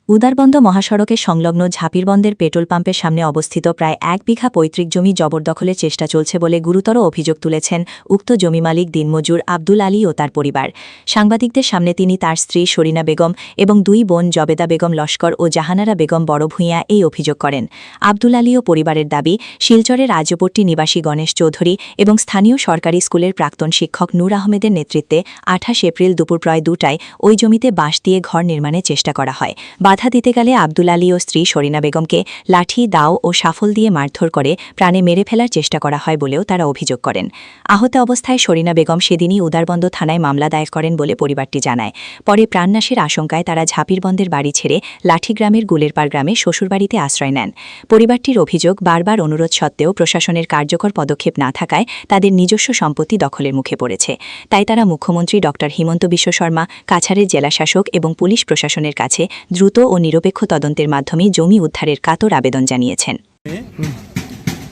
উদারবন্দ মহাসড়কের সংলগ্ন ঝাপিরবন্দের পেট্রোল পাম্পের সামনে অবস্থিত প্রায় ১ বিঘা পৈতৃক জমি জবরদখলের চেষ্টা চলছে বলে গুরুতর অভিযোগ তুলেছেন উক্ত জমি মালিক দিনমজুর আব্দুল আলী ও তার পরিবার। সাংবাদিকদের সামনে তিনি তার স্ত্রী শরীনা বেগম এবং ২ বোন জবেদা বেগম লস্কর ও জাহানারা বেগম বড় ভূঁইয়া এই অভিযোগ করেন। আব্দুল আলী ও পরিবারের দাবি, শিলচরের রাজ্যপট্টি নিবাসী গণেশ চৌধুরী এবং স্থানীয় সরকারি স্কুলের প্রাক্তন শিক্ষক নূর আহমেদের নেতৃত্বে ২৮ এপ্রিল দুপুর প্রায় ২টায় ওই জমিতে বাঁশ দিয়ে ঘর নির্মাণের চেষ্টা করা হয়। বাধা দিতে গেলে আব্দুল আলী ও স্ত্রী শরীনা বেগমকে লাঠি, দাও ও শাফল দিয়ে মারধর করে প্রাণে মেরে ফেলার চেষ্টা করা হয় বলেও তারা অভিযোগ করেন। আহত অবস্থায় শরীনা বেগম সেদিনই উদারবন্দ থানায় মামলা দায়ের করেন বলে পরিবারটি জানায়। পরে প্রাণনাশের আশঙ্কায় তারা ঝাপিরবন্দের বাড়ি ছেড়ে লাঠিগ্রামের গুলেরপাড় গ্রামে শ্বশুরবাড়িতে আশ্রয় নেন। পরিবারটির অভিযোগ, বারবার অনুরোধ সত্ত্বেও প্রশাসনের কার্যকর পদক্ষেপ না থাকায় তাদের নিজস্ব সম্পত্তি দখলের মুখে পড়েছে। তাই তারা মুখ্যমন্ত্রী ড. হিমন্ত বিশ্ব শর্মা, কাছাড়ের জেলাশাসক এবং পুলিশ প্রশাসনের কাছে দ্রুত ও নিরপেক্ষ তদন্তের মাধ্যমে জমি উদ্ধারের কাতর আবেদন জানিয়েছেন।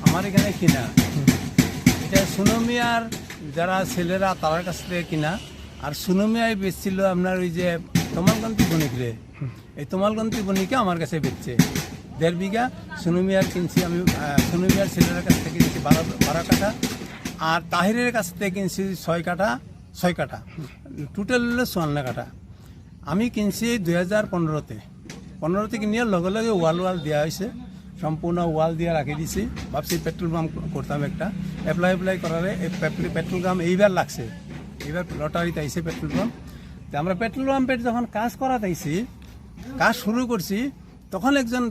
আমার এখানে কিনা এটা সুনমিয়ার যারা ছেলেরা তার কাছ থেকে কিনা, আর সুনমিয়ায় বেচছিল আপনার ওই যে তমালকান্তি বণিকরে, এই তমালকান্তি বণিকে আমার কাছে বেচছে ১.৫ বিঘা। সুনমিয়ার কিনছি আমি, সুনমিয়ার ছেলের কাছ থেকে কিনছি ১২ কাঠা, আর তাহিরের কাছ থেকে কিনছি ৬ কাঠা, টোটাল হলো ৫৪ কাঠা। আমি কিনছি ২০১৫-তে কিনিয়ে লগে লগে ওয়াল দেওয়া হয়েছে, সম্পূর্ণ ওয়াল দিয়ে রাখি দিছি। ভাবছি পেট্রোল পাম্প করতাম একটা, অ্যাপ্লাই করারে পেট্রোল পাম্প এইবার লাগছে, এইবার লটারিতে আইসে পেট্রোল পাম্প। তো আমরা পেট্রোল পাম্পের যখন কাজ করাতেছি, কাজ শুরু করছি, তখন একজন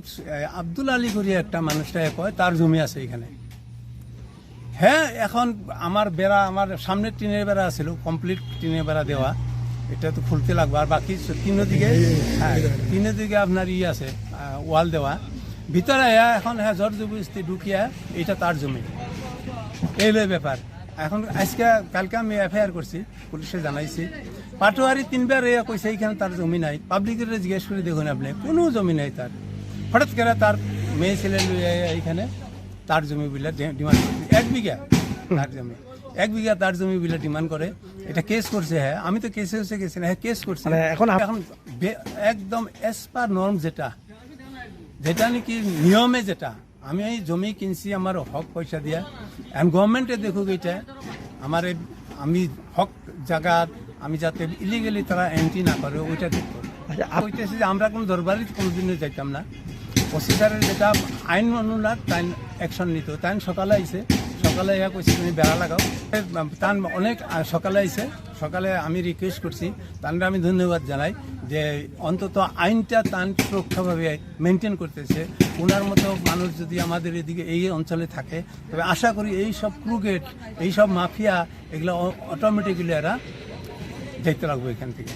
আব্দুল আলী করিয়া একটা মানুষটা কয় তার জমি আছে এখানে। হ্যাঁ, এখন আমার বেড়া, আমার সামনে টিনের বেড়া ছিল, কমপ্লিট টিনের বেড়া দেওয়া, এটা তো খুলতে লাগবে। আর বাকি তিনের দিকে আপনার আছে ওয়াল দেওয়া, ভিতরে এখন জোর জবরদস্তি ঢুকিয়া এটা তার জমি, এই ব্যাপার। এখন কালকে আমি এফআইআর করছি, পুলিশে জানাইছি। পাটোয়ারি ৩বার কইছে এইখানে তার জমি নাই। পাবলিকের জিজ্ঞেস করে দেখুন আপনি, কোনো জমি নাই তার। হঠাৎ করে তার মেয়ে ছেলে এইখানে তার জমি বিলে ডিমান্ড করছে ১ বিঘা তার জমি, ১ বিঘা তার জমি বিলে ডিমান্ড করে। এটা কেস করছে। হ্যাঁ, আমি তো কেসে গেছি না, হ্যাঁ কেস করছে। এখন একদম এস পার নর্ম যেটা নাকি নিয়মে, যেটা আমি এই জমি কিনছি আমার হক পয়সা দিয়া, এখন গভর্নমেন্টে দেখুক এটা আমার, আমি হক জায়গা আমি যাতে ইলিগেলি তারা এন্ট্রি না করে ওইটা দেখবো। কইতেছি যে আমরা কোনো দরবারই কোনোদিনও যাইতাম না, প্রসিজারের যেটা আইন অনুযায়ী তাই অ্যাকশন নিত। তাই সকালে আইসে, সকালে কইছে তুমি বেড়া লাগাও, তার অনেক সকালে আইসে। সকালে আমি রিকোয়েস্ট করছি, তানরা আমি ধন্যবাদ জানাই যে অন্তত আইনটা তান সুরক্ষাভাবে মেনটেন করতেছে। ওনার মতো মানুষ যদি আমাদের এদিকে এই অঞ্চলে থাকে, তবে আশা করি এই সব ক্রুগেট, এই সব মাফিয়া, এগুলো অটোমেটিক্যালি এরা যেতে লাগবে এখান থেকে।